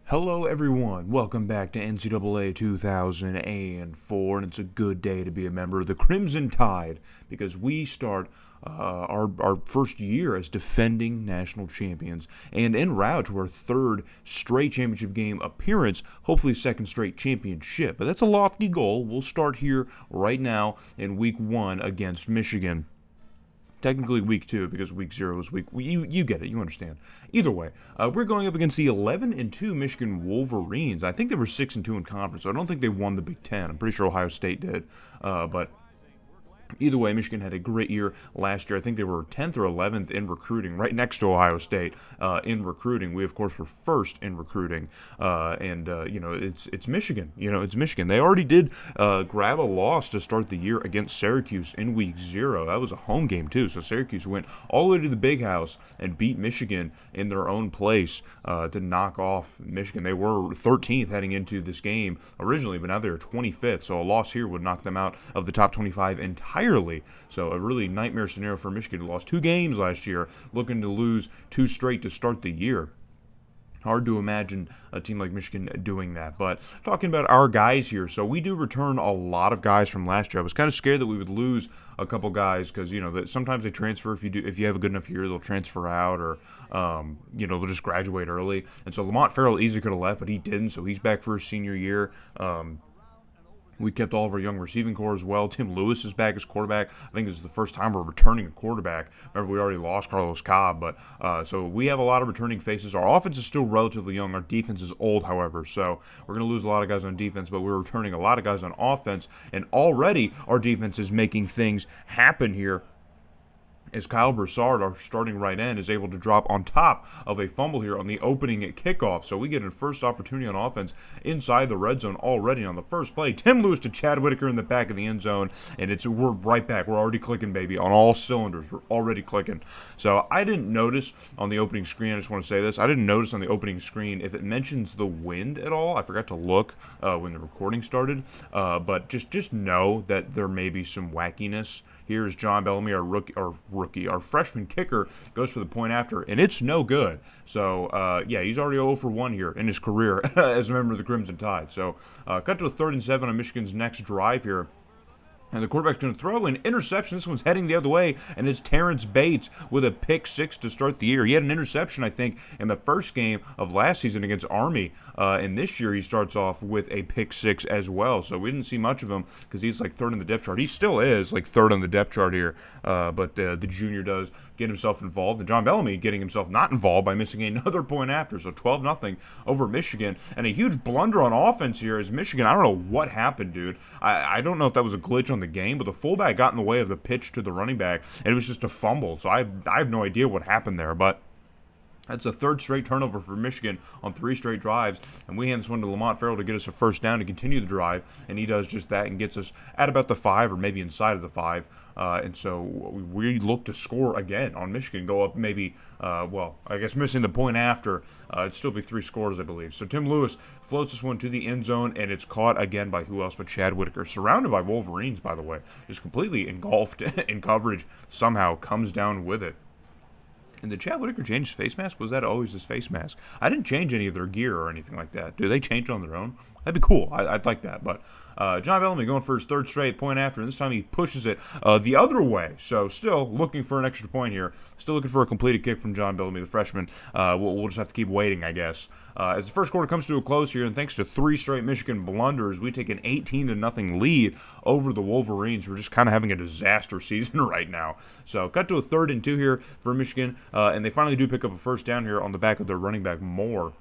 Hello everyone, welcome back to NCAA 2004, and it's a good day to be a member of the Crimson Tide because we start our first year as defending national champions and en route to our third straight championship game appearance, hopefully second straight championship. But that's a lofty goal. We'll start here right now in week 1 against Michigan. Technically week 2 because week 0 is week. You get it. You understand. Either way, we're going up against the 11-2 Michigan Wolverines. I think they were 6-2 in conference, so I don't think they won the Big Ten. I'm pretty sure Ohio State did, but. Either way, Michigan had a great year last year. I think they were 10th or 11th in recruiting, right next to Ohio State in recruiting. We, of course, were first in recruiting, it's Michigan. It's Michigan. They already did grab a loss to start the year against Syracuse in week 0. That was a home game, too. So Syracuse went all the way to the Big House and beat Michigan in their own place to knock off Michigan. They were 13th heading into this game originally, but now they're 25th. So a loss here would knock them out of the top 25 entirely. So a really nightmare scenario for Michigan, who lost 2 games last year, looking to lose 2 straight to start the year. Hard to imagine a team like Michigan doing that. But talking about our guys here, so we do return a lot of guys from last year. I was kind of scared that we would lose a couple guys because that sometimes they transfer if you have a good enough year, they'll transfer out or they'll just graduate early. And so Lamont Farrell easily could have left, but he didn't. So he's back for his senior year. We kept all of our young receiving core as well. Tim Lewis is back as quarterback. I think this is the first time we're returning a quarterback. Remember, we already lost Carlos Cobb, but so we have a lot of returning faces. Our offense is still relatively young. Our defense is old, however, so we're going to lose a lot of guys on defense, but we're returning a lot of guys on offense, and already our defense is making things happen here, as Kyle Broussard, our starting right end, is able to drop on top of a fumble here on the opening at kickoff. So we get a first opportunity on offense inside the red zone already on the first play. Tim Lewis to Chad Whitaker in the back of the end zone, and we're right back. We're already clicking, baby, on all cylinders. We're already clicking. So I didn't notice on the opening screen, I just want to say this, I didn't notice on the opening screen if it mentions the wind at all. I forgot to look when the recording started, but just know that there may be some wackiness. Here's John Bellamy, our freshman kicker, goes for the point after, and it's no good. So, he's already 0 for 1 here in his career as a member of the Crimson Tide. So, cut to a 3rd and 7 on Michigan's next drive here. And the quarterback's going to throw an interception. This one's heading the other way, and it's Terrence Bates with a pick 6 to start the year. He had an interception, I think, in the first game of last season against Army, and this year he starts off with a pick 6 as well. So we didn't see much of him because he's like 3rd on the depth chart. He still is like 3rd on the depth chart here, but the junior does get himself involved, and John Bellamy getting himself not involved by missing another point after. So 12-0 over Michigan, and a huge blunder on offense here is Michigan. I don't know what happened, dude. I don't know if that was a glitch on the game, but the fullback got in the way of the pitch to the running back, and it was just a fumble. So I have no idea what happened there, but that's a 3rd straight turnover for Michigan on 3 straight drives, and we hand this one to Lamont Farrell to get us a first down to continue the drive, and he does just that and gets us at about the 5 or maybe inside of the 5, and so we look to score again on Michigan, go up maybe, I guess missing the point after. It'd still be 3 scores, I believe. So Tim Lewis floats this one to the end zone, and it's caught again by who else but Chad Whitaker, surrounded by Wolverines, by the way, just completely engulfed in coverage, somehow comes down with it. And did Chad Whitaker change his face mask? Was that always his face mask? I didn't change any of their gear or anything like that. Do they change it on their own? That'd be cool. I'd like that. But John Bellamy going for his 3rd straight point after, and this time he pushes it the other way. So still looking for an extra point here. Still looking for a completed kick from John Bellamy, the freshman. We'll just have to keep waiting, I guess. As the first quarter comes to a close here, and thanks to 3 straight Michigan blunders, we take an 18-0 lead over the Wolverines. We're just kind of having a disaster season right now. So cut to a 3rd and 2 here for Michigan. And they finally do pick up a first down here on the back of their running back, Moore,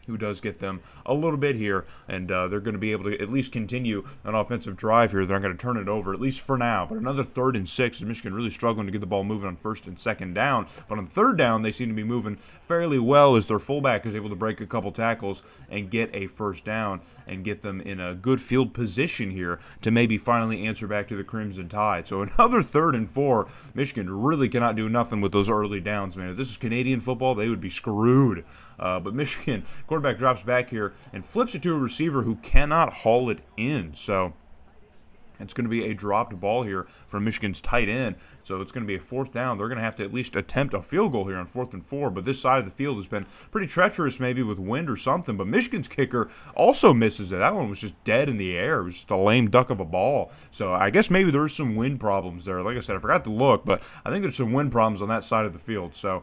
who does get them a little bit here, and they're going to be able to at least continue an offensive drive here. They're not going to turn it over, at least for now. But another 3rd and 6, is Michigan really struggling to get the ball moving on 1st and 2nd down. But on 3rd down, they seem to be moving fairly well as their fullback is able to break a couple tackles and get a first down and get them in a good field position here to maybe finally answer back to the Crimson Tide. So another 3rd and 4. Michigan really cannot do nothing with those early downs, man. If this is Canadian football, they would be screwed. But Michigan quarterback drops back here and flips it to a receiver who cannot haul it in. So It's going to be a dropped ball here from Michigan's tight end, so it's going to be a fourth down. They're going to have to at least attempt a field goal here on 4th and 4, but this side of the field has been pretty treacherous, maybe with wind or something, but Michigan's kicker also misses it. That one was just dead in the air. It was just a lame duck of a ball, so I guess maybe there's some wind problems there. Like I said, I forgot to look, but I think there's some wind problems on that side of the field, so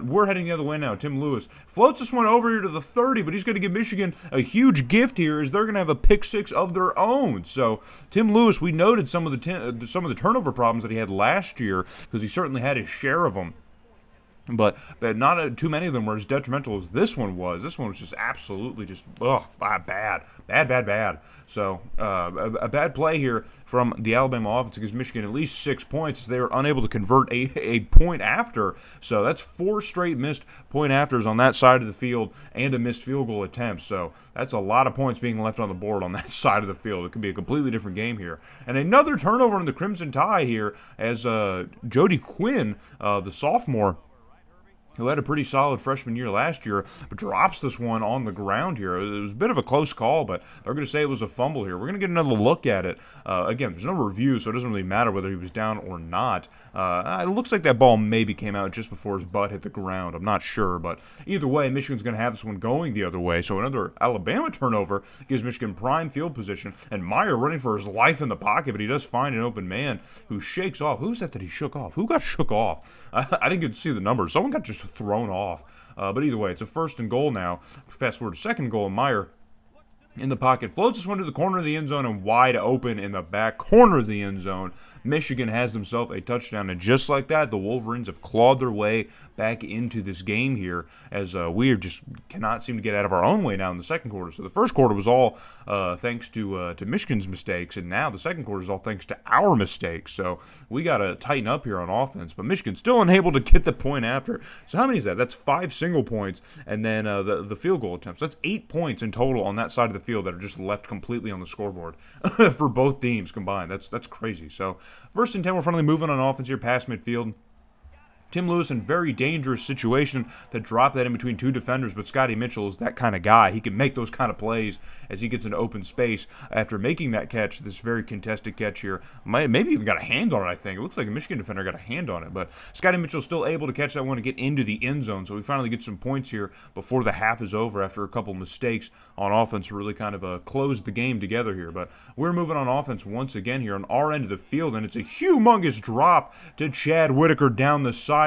we're heading the other way now. Tim Lewis floats this one over here to the 30, but he's going to give Michigan a huge gift here as they're going to have a pick six of their own. So Tim Lewis, we noted some of the turnover problems that he had last year because he certainly had his share of them. But not too many of them were as detrimental as this one was. This one was just absolutely just bad. So a bad play here from the Alabama offense gives Michigan at least 6 points as they were unable to convert a point after. So that's 4 straight missed point afters on that side of the field and a missed field goal attempt. So that's a lot of points being left on the board on that side of the field. It could be a completely different game here. And another turnover in the Crimson Tide here as Jody Quinn, the sophomore, who had a pretty solid freshman year last year, but drops this one on the ground here. It was a bit of a close call, but they're going to say it was a fumble here. We're going to get another look at it. Again, there's no review, so it doesn't really matter whether he was down or not. It looks like that ball maybe came out just before his butt hit the ground. I'm not sure, but either way, Michigan's going to have this one going the other way. So another Alabama turnover gives Michigan prime field position, and Meyer running for his life in the pocket, but he does find an open man who shakes off. Who's that he shook off? Who got shook off? I didn't get to see the numbers. Someone got just thrown off. But either way, it's a 1st and goal now. Fast forward to 2nd goal, and Meyer in the pocket floats this one to the corner of the end zone and wide open in the back corner of the end zone. Michigan has themselves a touchdown, and just like that, the Wolverines have clawed their way back into this game here as we just cannot seem to get out of our own way now in the 2nd quarter. So the 1st quarter was all thanks to Michigan's mistakes, and now the 2nd quarter is all thanks to our mistakes. So we got to tighten up here on offense, but Michigan's still unable to get the point after. So how many is that? That's 5 single points, and then the field goal attempts. That's 8 points in total on that side of the field that are just left completely on the scoreboard for both teams combined. That's crazy. So 1st and 10, we're finally moving on offense here past midfield. Tim Lewis in very dangerous situation to drop that in between 2 defenders, but Scotty Mitchell is that kind of guy. He can make those kind of plays as he gets into open space after making that catch, this very contested catch here. Maybe even got a hand on it, I think. It looks like a Michigan defender got a hand on it, but Scotty Mitchell's still able to catch that one and get into the end zone, so we finally get some points here before the half is over after a couple mistakes on offense to really kind of close the game together here. But we're moving on offense once again here on our end of the field, and it's a humongous drop to Chad Whitaker down the sideline,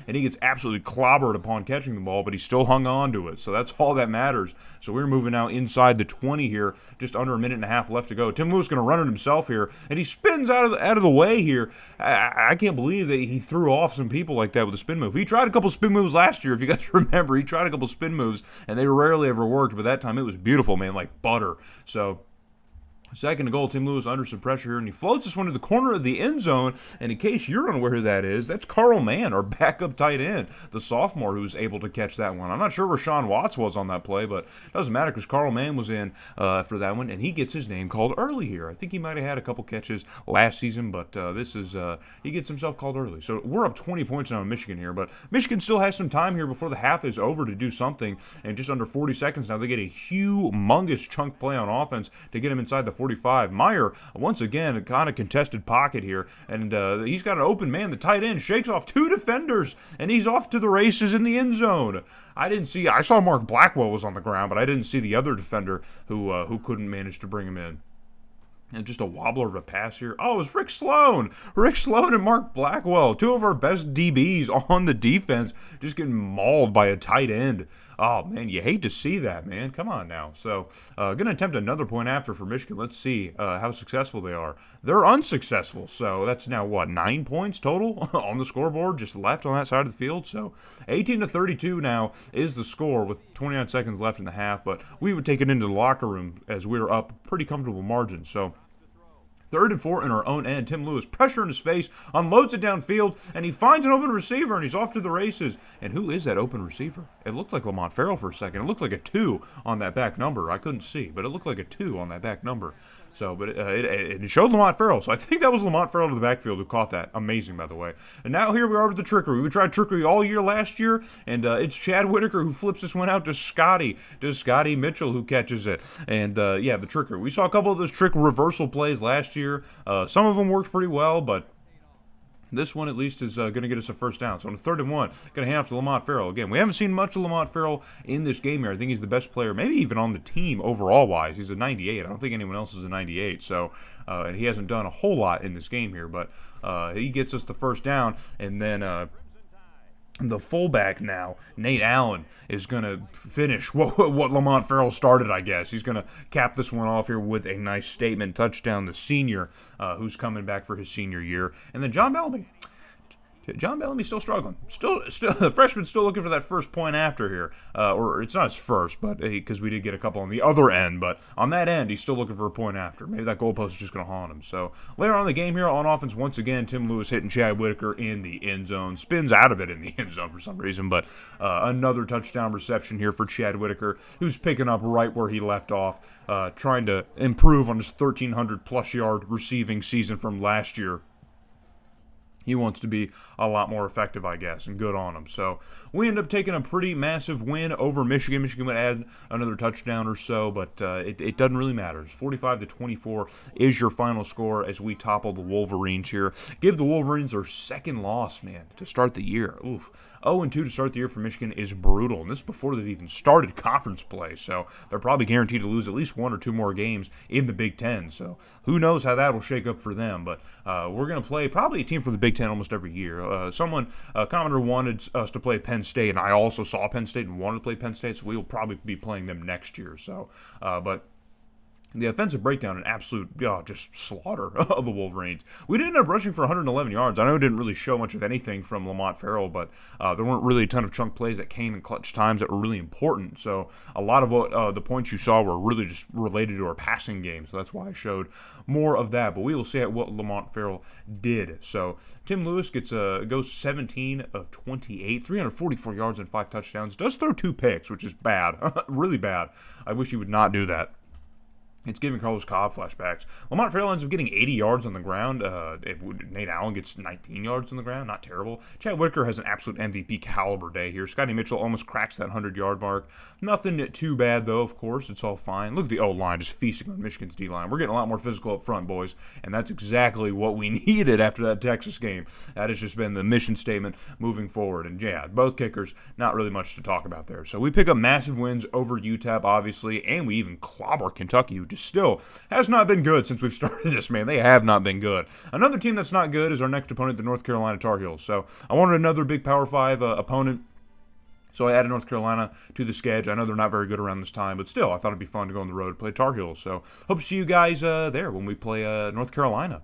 and he gets absolutely clobbered upon catching the ball, but he still hung on to it, so that's all that matters. So we're moving now inside the 20 here, just under a minute and a half left to go. Tim Lewis going to run it himself here, and he spins out of the way here. I can't believe that he threw off some people like that with a spin move. He tried a couple spin moves last year, if you guys remember. He tried a couple spin moves, and they rarely ever worked, but that time it was beautiful, man, like butter. So 2nd goal, Tim Lewis under some pressure here, and he floats this one to the corner of the end zone. And in case you're unaware who that is, that's Carl Mann, our backup tight end, the sophomore who was able to catch that one. I'm not sure where Rashawn Watts was on that play, but it doesn't matter because Carl Mann was in for that one, and he gets his name called early here. I think he might have had a couple catches last season, but he gets himself called early. So we're up 20 points now in Michigan here, but Michigan still has some time here before the half is over to do something, and just under 40 seconds now, they get a humongous chunk play on offense to get him inside the 45. Meyer, once again, a kind of contested pocket here, and he's got an open man. The tight end shakes off 2 defenders, and he's off to the races in the end zone. I saw Mark Blackwell was on the ground, but I didn't see the other defender who couldn't manage to bring him in. And just a wobbler of a pass here. Oh, it was Rick Sloan. Rick Sloan and Mark Blackwell, 2 of our best DBs on the defense, just getting mauled by a tight end. Oh, man, you hate to see that, man. Come on now. So, going to attempt another point after for Michigan. Let's see how successful they are. They're unsuccessful. So, that's now, 9 points total on the scoreboard, just left on that side of the field. So, 18-32 now is the score with 29 seconds left in the half. But we would take it into the locker room as we're up pretty comfortable margin. So, 3rd and 4 in our own end. Tim Lewis, pressure in his face, unloads it downfield, and he finds an open receiver, and he's off to the races. And who is that open receiver? It looked like Lamont Farrell for a second. It looked like a 2 on that back number. I couldn't see, but it looked like a 2 on that back number. So, but it showed Lamont Farrell. So I think that was Lamont Farrell to the backfield who caught that. Amazing, by the way. And now here we are with the trickery. We tried trickery all year last year, and it's Chad Whitaker who flips this one out to Scotty Mitchell who catches it. And, the trickery. We saw a couple of those trick reversal plays last year. year. Some of them worked pretty well, but this one, at least, is going to get us a first down. So on a 3rd and 1, going to hand off to Lamont Farrell. Again, we haven't seen much of Lamont Farrell in this game here. I think he's the best player, maybe even on the team overall-wise. He's a 98. I don't think anyone else is a 98. So, and he hasn't done a whole lot in this game here. But he gets us the first down, and then the fullback now, Nate Allen, is going to finish what Lamont Farrell started, I guess. He's going to cap this one off here with a nice statement touchdown, the senior who's coming back for his senior year. And then John Bellamy's still struggling. Still, the freshman's still looking for that first point after here. Or it's not his first, but because we did get a couple on the other end. But on that end, he's still looking for a point after. Maybe that goalpost is just going to haunt him. So later on in the game here on offense, once again, Tim Lewis hitting Chad Whitaker in the end zone. Spins out of it in the end zone for some reason. But another touchdown reception here for Chad Whitaker, who's picking up right where he left off, trying to improve on his 1,300-plus yard receiving season from last year. He wants to be a lot more effective, I guess, and good on him. So we end up taking a pretty massive win over Michigan. Michigan would add another touchdown or so, but it doesn't really matter. 45-24 is your final score as we topple the Wolverines here. Give the Wolverines their second loss, man, to start the year. Oof. 0-2 to start the year for Michigan is brutal, and this is before they've even started conference play, so they're probably guaranteed to lose at least 1 or 2 more games in the Big Ten, so who knows how that will shake up for them, but we're going to play probably a team from the Big Ten almost every year. A commenter wanted us to play Penn State, and I also saw Penn State and wanted to play Penn State, so we will probably be playing them next year, so, but the offensive breakdown, an absolute just slaughter of the Wolverines. We did end up rushing for 111 yards. I know it didn't really show much of anything from Lamont Farrell, but there weren't really a ton of chunk plays that came in clutch times that were really important. So a lot of what the points you saw were really just related to our passing game. So that's why I showed more of that. But we will see what Lamont Farrell did. So Tim Lewis goes 17 of 28, 344 yards and 5 touchdowns. Does throw 2 picks, which is bad, really bad. I wish he would not do that. It's giving Carlos Cobb flashbacks. Lamont Farrell ends up getting 80 yards on the ground. Nate Allen gets 19 yards on the ground. Not terrible. Chad Whitaker has an absolute MVP caliber day here. Scotty Mitchell almost cracks that 100-yard mark. Nothing too bad, though, of course. It's all fine. Look at the O-line just feasting on Michigan's D-line. We're getting a lot more physical up front, boys, and that's exactly what we needed after that Texas game. That has just been the mission statement moving forward. And, yeah, both kickers, not really much to talk about there. So we pick up massive wins over UTEP, obviously, and we even clobber Kentucky, who just still has not been good since we've started this, man. They have not been good. Another team that's not good is our next opponent, the North Carolina Tar Heels. So I wanted another big Power 5 opponent. So I added North Carolina to the schedule. I know they're not very good around this time, but still, I thought it'd be fun to go on the road and play Tar Heels. So hope to see you guys there when we play North Carolina.